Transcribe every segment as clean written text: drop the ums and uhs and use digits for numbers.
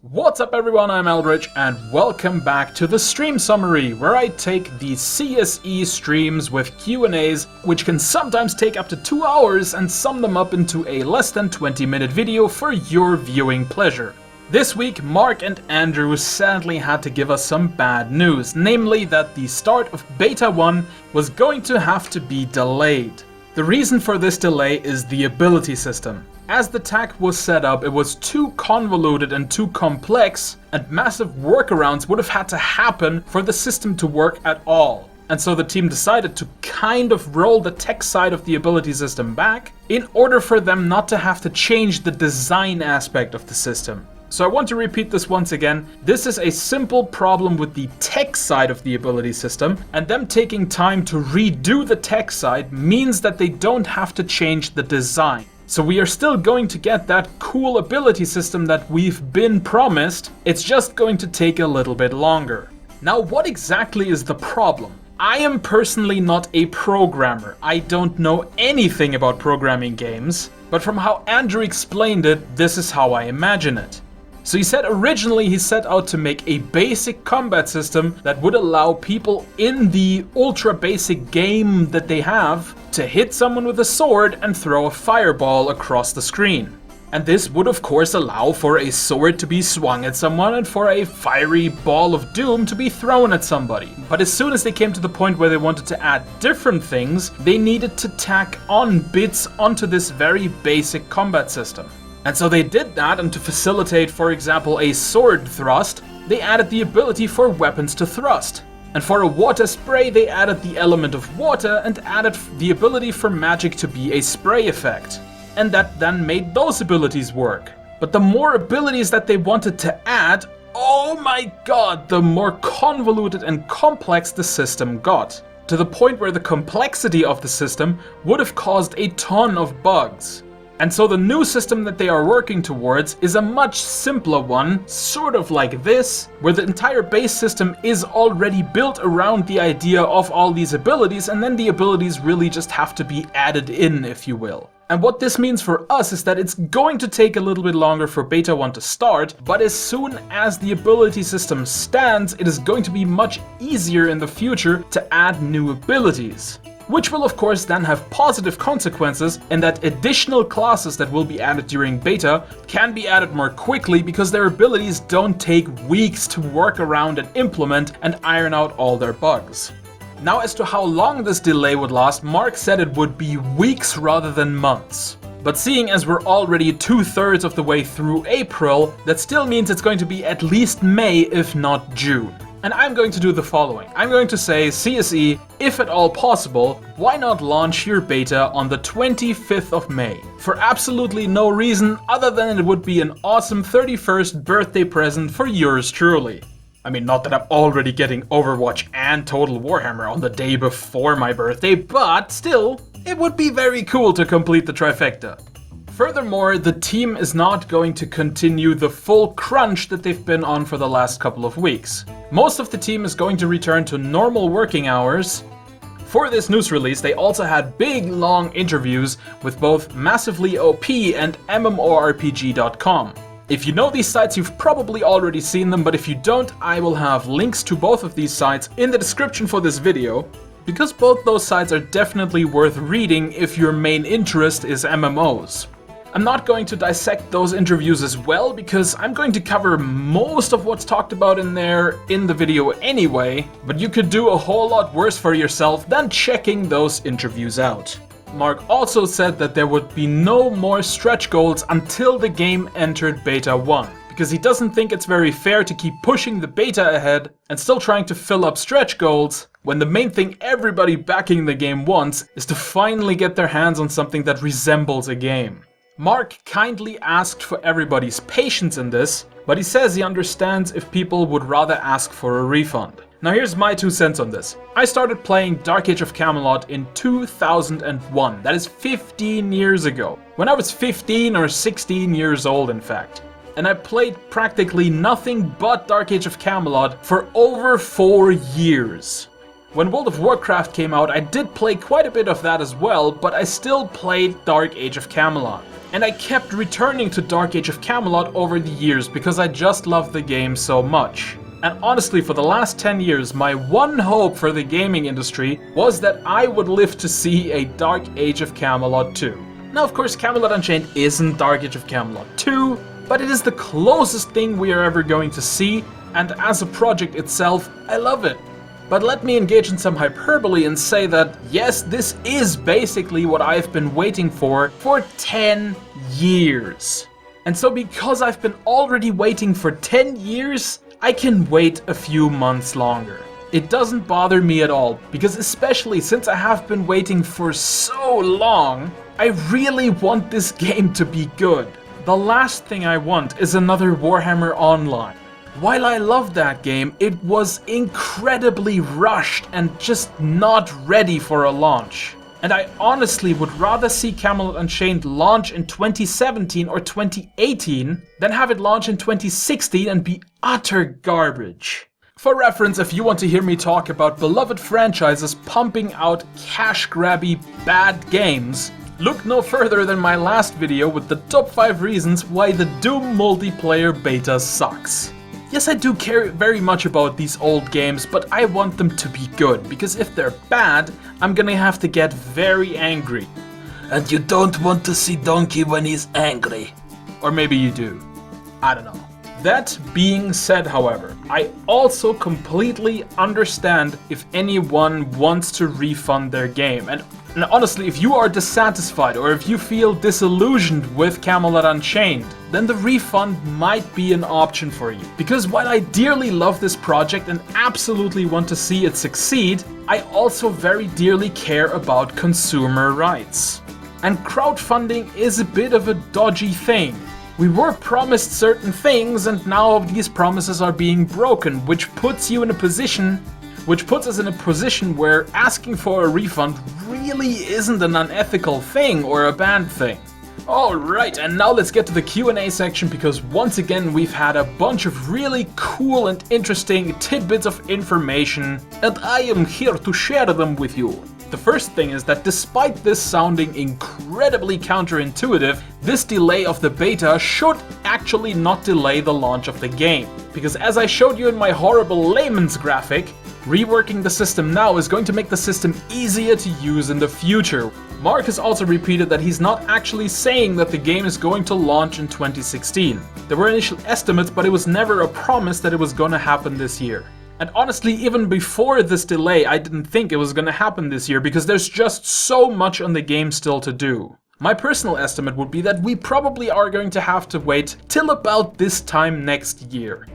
What's up everyone, I'm Eldritch and welcome back to the stream summary, where I take the CSE streams with Q&As, which can sometimes take up to 2 hours, and sum them up into a less than 20-minute video for your viewing pleasure. This week, Mark and Andrew sadly had to give us some bad news, namely that the start of Beta 1 was going to have to be delayed. The reason for this delay is the ability system. As the tech was set up, it was too convoluted and too complex, and massive workarounds would have had to happen for the system to work at all. And so the team decided to kind of roll the tech side of the ability system back in order for them not to have to change the design aspect of the system. So I want to repeat this once again. This is a simple problem with the tech side of the ability system, and them taking time to redo the tech side means that they don't have to change the design. So we are still going to get that cool ability system that we've been promised. It's just going to take a little bit longer. Now, what exactly is the problem? I am personally not a programmer. I don't know anything about programming games, but from how Andrew explained it, this is how I imagine it. So he said originally he set out to make a basic combat system that would allow people in the ultra basic game that they have to hit someone with a sword and throw a fireball across the screen. And this would of course allow for a sword to be swung at someone and for a fiery ball of doom to be thrown at somebody. But as soon as they came to the point where they wanted to add different things, they needed to tack on bits onto this very basic combat system. And so they did that, and to facilitate, for example, a sword thrust, they added the ability for weapons to thrust. And for a water spray, they added the element of water and added the ability for magic to be a spray effect. And that then made those abilities work. But the more abilities that they wanted to add, oh my god, the more convoluted and complex the system got. To the point where the complexity of the system would have caused a ton of bugs. And so the new system that they are working towards is a much simpler one, sort of like this, where the entire base system is already built around the idea of all these abilities, and then the abilities really just have to be added in, if you will. And what this means for us is that it's going to take a little bit longer for Beta 1 to start, but as soon as the ability system stands, it is going to be much easier in the future to add new abilities. Which will of course then have positive consequences in that additional classes that will be added during beta can be added more quickly because their abilities don't take weeks to work around and implement and iron out all their bugs. Now, as to how long this delay would last, Mark said it would be weeks rather than months. But seeing as we're already 2/3 of the way through April, that still means it's going to be at least May if not June. And I'm going to do the following. I'm going to say, CSE, if at all possible, why not launch your beta on the 25th of May? For absolutely no reason other than it would be an awesome 31st birthday present for yours truly. I mean, not that I'm already getting Overwatch and Total Warhammer on the day before my birthday, but still, it would be very cool to complete the trifecta. Furthermore, the team is not going to continue the full crunch that they've been on for the last couple of weeks. Most of the team is going to return to normal working hours. For this news release, they also had big long interviews with both Massively OP and MMORPG.com. If you know these sites, you've probably already seen them, but if you don't, I will have links to both of these sites in the description for this video, because both those sites are definitely worth reading if your main interest is MMOs. I'm not going to dissect those interviews as well, because I'm going to cover most of what's talked about in there in the video anyway, but you could do a whole lot worse for yourself than checking those interviews out. Mark also said that there would be no more stretch goals until the game entered Beta 1, because he doesn't think it's very fair to keep pushing the beta ahead and still trying to fill up stretch goals, when the main thing everybody backing the game wants is to finally get their hands on something that resembles a game. Mark kindly asked for everybody's patience in this, but he says he understands if people would rather ask for a refund. Now here's my 2 cents on this. I started playing Dark Age of Camelot in 2001, that is 15 years ago. When I was 15 or 16 years old in fact. And I played practically nothing but Dark Age of Camelot for over 4 years. When World of Warcraft came out, I did play quite a bit of that as well, but I still played Dark Age of Camelot. And I kept returning to Dark Age of Camelot over the years because I just loved the game so much. And honestly, for the last 10 years, my one hope for the gaming industry was that I would live to see a Dark Age of Camelot 2. Now, of course, Camelot Unchained isn't Dark Age of Camelot 2, but it is the closest thing we are ever going to see, and as a project itself, I love it. But let me engage in some hyperbole and say that, yes, this is basically what I've been waiting for 10 years. And so because I've been already waiting for 10 years, I can wait a few months longer. It doesn't bother me at all, because especially since I have been waiting for so long, I really want this game to be good. The last thing I want is another Warhammer Online. While I love that game, it was incredibly rushed and just not ready for a launch. And I honestly would rather see Camelot Unchained launch in 2017 or 2018 than have it launch in 2016 and be utter garbage. For reference, if you want to hear me talk about beloved franchises pumping out cash-grabby bad games, look no further than my last video with the top 5 reasons why the Doom multiplayer beta sucks. Yes, I do care very much about these old games, but I want them to be good, because if they're bad, I'm gonna have to get very angry. And you don't want to see Donkey when he's angry. Or maybe you do. I don't know. That being said, however, I also completely understand if anyone wants to refund their game. And honestly, if you are dissatisfied or if you feel disillusioned with Camelot Unchained, then the refund might be an option for you. Because while I dearly love this project and absolutely want to see it succeed, I also very dearly care about consumer rights. And crowdfunding is a bit of a dodgy thing. We were promised certain things and now these promises are being broken, which puts us in a position where asking for a refund really isn't an unethical thing or a bad thing. Alright, and now let's get to the Q&A section, because once again we've had a bunch of really cool and interesting tidbits of information, and I am here to share them with you. The first thing is that despite this sounding incredibly counterintuitive, this delay of the beta should actually not delay the launch of the game. Because as I showed you in my horrible layman's graphic, reworking the system now is going to make the system easier to use in the future. Mark has also repeated that he's not actually saying that the game is going to launch in 2016. There were initial estimates, but it was never a promise that it was going to happen this year. And honestly, even before this delay, I didn't think it was going to happen this year because there's just so much on the game still to do. My personal estimate would be that we probably are going to have to wait till about this time next year.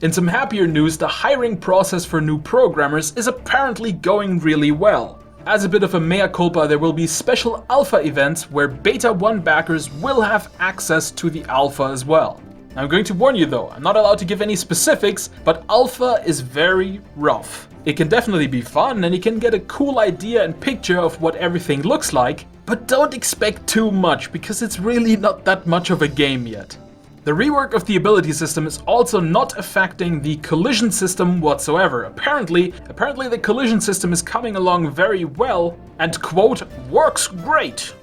In some happier news, the hiring process for new programmers is apparently going really well. As a bit of a mea culpa, there will be special alpha events where beta 1 backers will have access to the alpha as well. I'm going to warn you though, I'm not allowed to give any specifics, but alpha is very rough. It can definitely be fun and you can get a cool idea and picture of what everything looks like, but don't expect too much because it's really not that much of a game yet. The rework of the ability system is also not affecting the collision system whatsoever. Apparently the collision system is coming along very well and, quote, works great.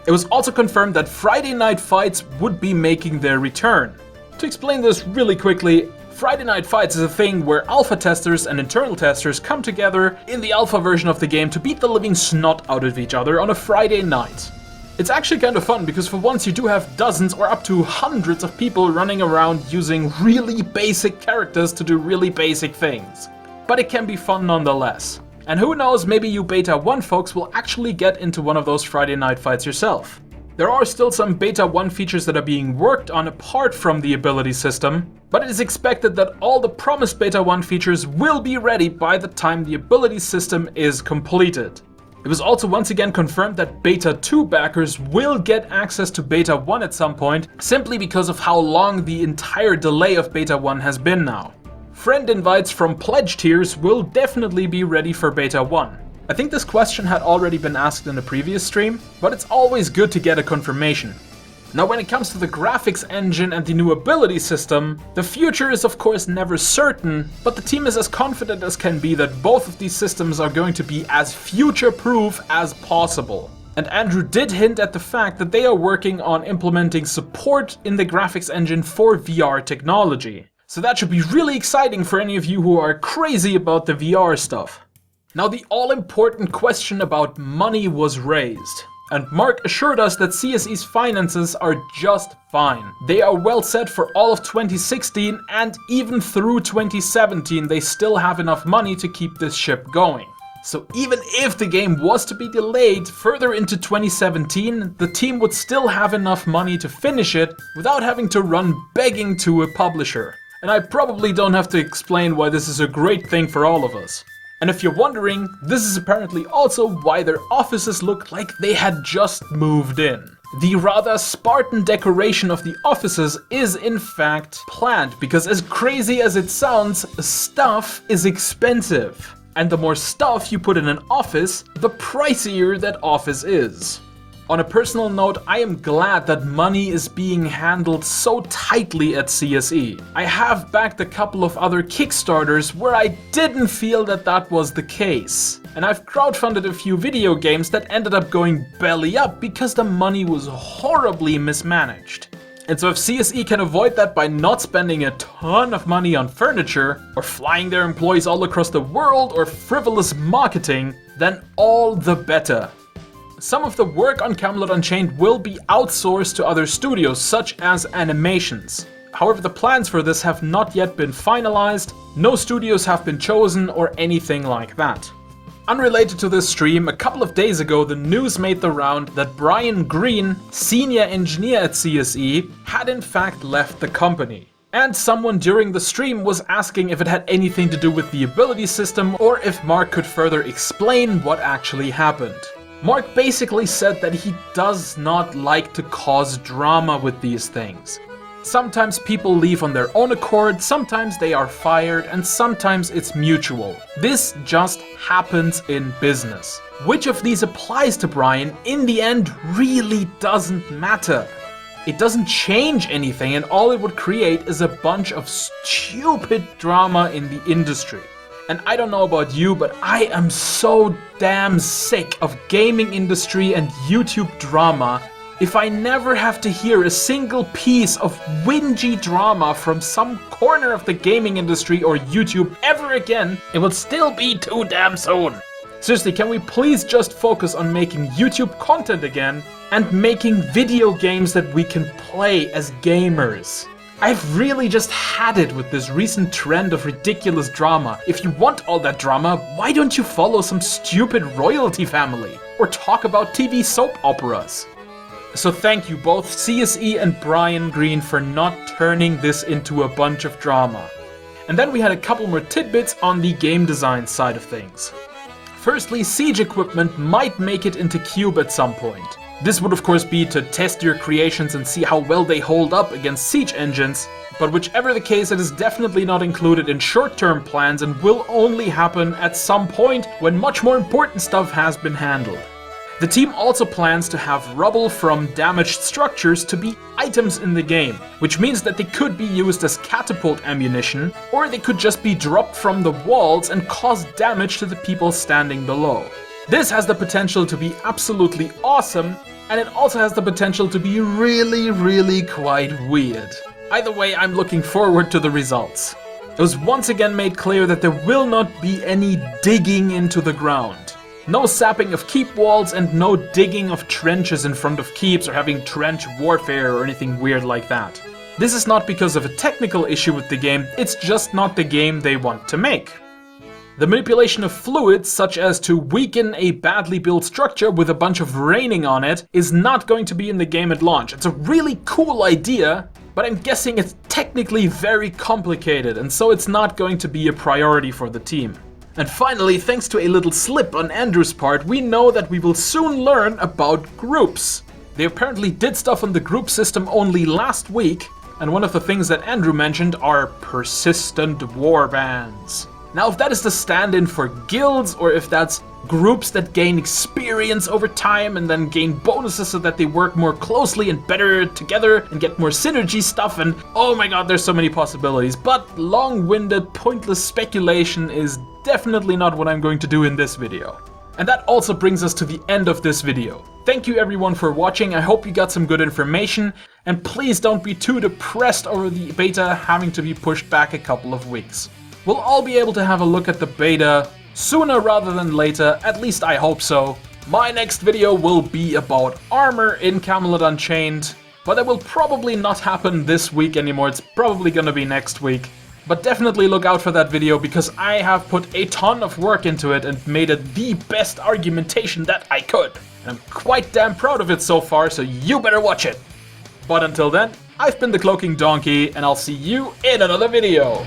It was also confirmed that Friday night fights would be making their return. To explain this really quickly, Friday Night Fights is a thing where alpha testers and internal testers come together in the alpha version of the game to beat the living snot out of each other on a Friday night. It's actually kind of fun because for once you do have dozens or up to hundreds of people running around using really basic characters to do really basic things. But it can be fun nonetheless. And who knows, maybe you Beta 1 folks will actually get into one of those Friday Night Fights yourself. There are still some Beta 1 features that are being worked on apart from the ability system, but it is expected that all the promised Beta 1 features will be ready by the time the ability system is completed. It was also once again confirmed that Beta 2 backers will get access to Beta 1 at some point, simply because of how long the entire delay of Beta 1 has been now. Friend invites from pledge tiers will definitely be ready for Beta 1. I think this question had already been asked in a previous stream, but it's always good to get a confirmation. Now when it comes to the graphics engine and the new ability system, the future is of course never certain, but the team is as confident as can be that both of these systems are going to be as future-proof as possible. And Andrew did hint at the fact that they are working on implementing support in the graphics engine for VR technology. So that should be really exciting for any of you who are crazy about the VR stuff. Now the all-important question about money was raised. And Mark assured us that CSE's finances are just fine. They are well set for all of 2016 and even through 2017 they still have enough money to keep this ship going. So even if the game was to be delayed further into 2017, the team would still have enough money to finish it without having to run begging to a publisher. And I probably don't have to explain why this is a great thing for all of us. And if you're wondering, this is apparently also why their offices look like they had just moved in. The rather Spartan decoration of the offices is in fact planned, because as crazy as it sounds, stuff is expensive. And the more stuff you put in an office, the pricier that office is. On a personal note, I am glad that money is being handled so tightly at CSE. I have backed a couple of other Kickstarters where I didn't feel that that was the case. And I've crowdfunded a few video games that ended up going belly up because the money was horribly mismanaged. And so if CSE can avoid that by not spending a ton of money on furniture, or flying their employees all across the world, or frivolous marketing, then all the better. Some of the work on Camelot Unchained will be outsourced to other studios, such as animations. However, the plans for this have not yet been finalized, no studios have been chosen or anything like that. Unrelated to this stream, a couple of days ago the news made the round that Brian Green, senior engineer at CSE, had in fact left the company. And someone during the stream was asking if it had anything to do with the ability system or if Mark could further explain what actually happened. Mark basically said that he does not like to cause drama with these things. Sometimes people leave on their own accord, sometimes they are fired, and sometimes it's mutual. This just happens in business. Which of these applies to Brian in the end really doesn't matter. It doesn't change anything, and all it would create is a bunch of stupid drama in the industry. And I don't know about you, but I am so damn sick of gaming industry and YouTube drama. If I never have to hear a single piece of whingy drama from some corner of the gaming industry or YouTube ever again, it will still be too damn soon. Seriously, can we please just focus on making YouTube content again and making video games that we can play as gamers? I've really just had it with this recent trend of ridiculous drama. If you want all that drama, why don't you follow some stupid royalty family? Or talk about TV soap operas? So thank you both CSE and Brian Green for not turning this into a bunch of drama. And then we had a couple more tidbits on the game design side of things. Firstly, siege equipment might make it into Cube at some point. This would of course be to test your creations and see how well they hold up against siege engines, but whichever the case, it is definitely not included in short-term plans and will only happen at some point when much more important stuff has been handled. The team also plans to have rubble from damaged structures to be items in the game, which means that they could be used as catapult ammunition, or they could just be dropped from the walls and cause damage to the people standing below. This has the potential to be absolutely awesome, and it also has the potential to be really quite weird. Either way, I'm looking forward to the results. It was once again made clear that there will not be any digging into the ground. No sapping of keep walls and no digging of trenches in front of keeps or having trench warfare or anything weird like that. This is not because of a technical issue with the game, it's just not the game they want to make. The manipulation of fluids, such as to weaken a badly built structure with a bunch of raining on it, is not going to be in the game at launch. It's a really cool idea, but I'm guessing it's technically very complicated, and so it's not going to be a priority for the team. And finally, thanks to a little slip on Andrew's part, we know that we will soon learn about groups. They apparently did stuff on the group system only last week, and one of the things that Andrew mentioned are persistent warbands. Now, if that is the stand-in for guilds, or if that's groups that gain experience over time and then gain bonuses so that they work more closely and better together and get more synergy stuff, and oh my god, there's so many possibilities. But long-winded, pointless speculation is definitely not what I'm going to do in this video. And that also brings us to the end of this video. Thank you everyone for watching, I hope you got some good information, and please don't be too depressed over the beta having to be pushed back a couple of weeks. We'll all be able to have a look at the beta sooner rather than later, at least I hope so. My next video will be about armor in Camelot Unchained, but that will probably not happen this week anymore, it's probably gonna be next week. But definitely look out for that video because I have put a ton of work into it and made it the best argumentation that I could. And I'm quite damn proud of it so far, so you better watch it. But until then, I've been the Cloaking Donkey and I'll see you in another video.